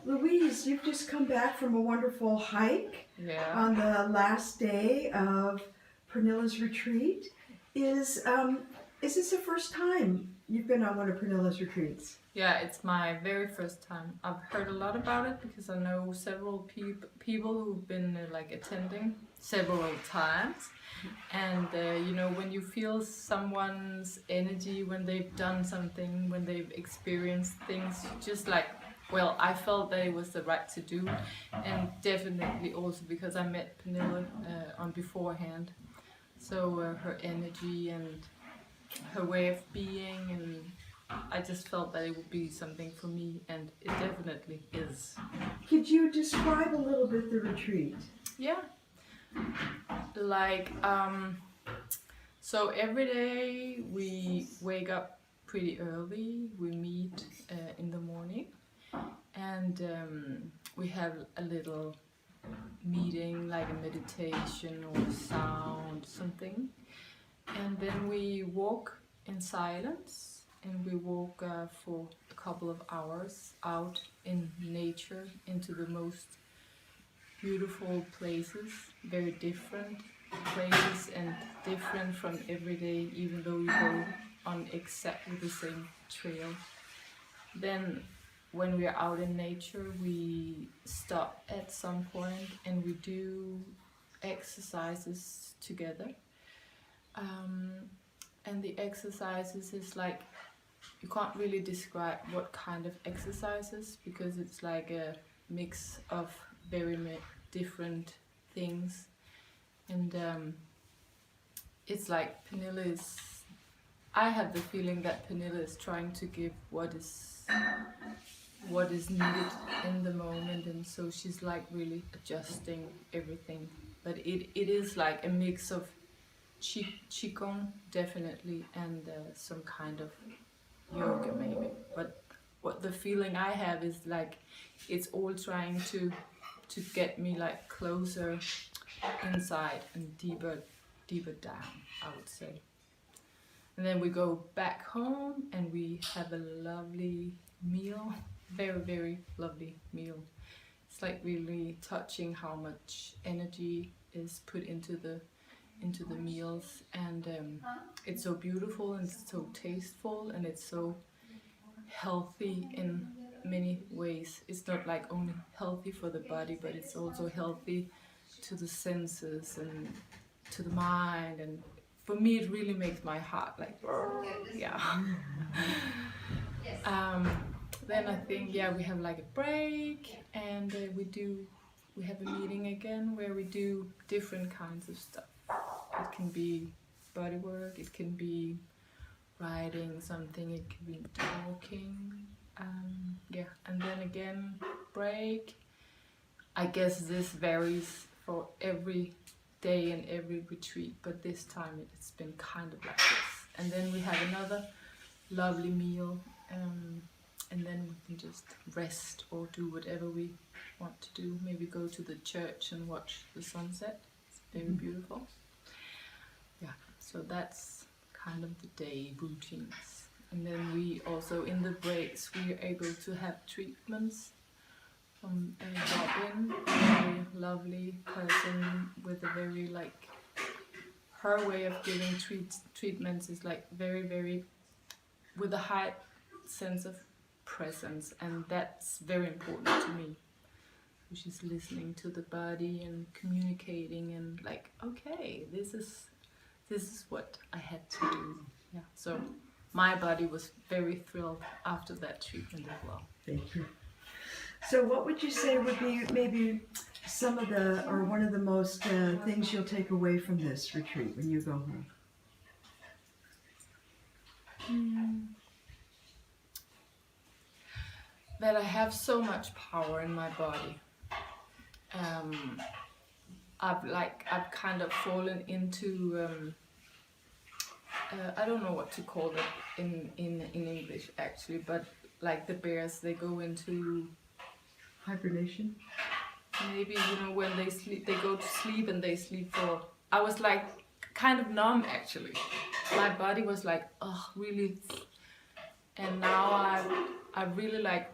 Luise, you've just come back from a wonderful hike on the last day of Pernille's retreat. Is this the first time you've been on one of Pernille's retreats? Yeah, it's my very first time. I've heard a lot about it because I know several people who've been like attending several times. And you know, when you feel someone's energy, when they've done something, when they've experienced things, just like, well, I felt that it was the right to do, and definitely also because I met Pernille on beforehand. So her energy and her way of being, and I just felt that it would be something for me, and it definitely is. Could you describe a little bit the retreat? Yeah, like so every day we wake up pretty early, we meet in the morning, and we have a little meeting, like a meditation or sound, something, and then we walk in silence, and we walk for a couple of hours out in nature, into the most beautiful places, very different places and different from every day, even though we go on exactly the same trail. Then when we are out in nature, we stop at some point and we do exercises together. And the exercises is like, you can't really describe what kind of exercises, because it's like a mix of very different things. And it's like Pernille is, I have the feeling that Pernille is trying to give what is needed in the moment, and so she's like really adjusting everything. But it is like a mix of qigong definitely, and some kind of yoga maybe. But what the feeling I have is like it's all trying to get me like closer inside and deeper down, I would say. And then we go back home and we have a lovely meal, very, very lovely meal. It's like really touching how much energy is put into the meals, and it's so beautiful and it's so tasteful and it's so healthy in many ways. It's not like only healthy for the body, but it's also healthy to the senses and to the mind, and for me it really makes my heart like yeah. Then I think, yeah, we have like a break, and we have a meeting again where we do different kinds of stuff. It can be body work, it can be writing something, it can be talking, yeah, and then again break. I guess this varies for every day and every retreat, but this time it's been kind of like this. And then we have another lovely meal, and then we can just rest or do whatever we want to do. Maybe go to the church and watch the sunset. It's very beautiful. Yeah, so that's kind of the day routines. And then we also, in the breaks, we are able to have treatments from Robin, a very lovely person with a very like, her way of giving treatments is like very, very, with a high sense of presence, and that's very important to me. She's listening to the body and communicating, and like, okay, this is what I had to do. Yeah, so my body was very thrilled after that treatment as well. Thank you. So what would you say would be maybe some of the, or one of the most things you'll take away from this retreat when you go home? That I have so much power in my body. I've kind of fallen into I don't know what to call it in English actually, but like the bears, they go into Hibernation? Maybe, you know, when they sleep, they go to sleep and they sleep for, I was like kind of numb actually. My body was like, oh, really, and now I really like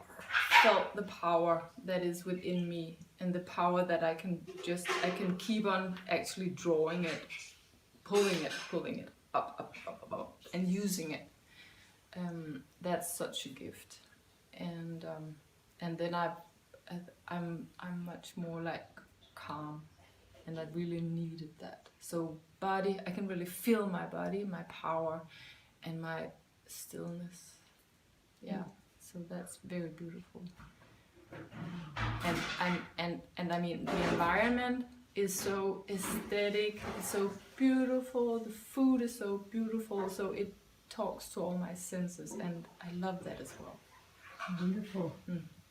felt the power that is within me, and the power that I can keep on actually drawing it, pulling it up, and using it. That's such a gift. And then I'm much more like calm, and I really needed that. So body, I can really feel my body, my power, and my stillness. Yeah. So that's very beautiful. And I mean, the environment is so aesthetic, it's so beautiful, the food is so beautiful, so it talks to all my senses, and I love that as well. Wonderful.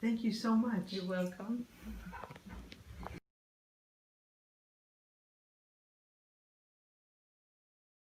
Thank you so much. You're welcome.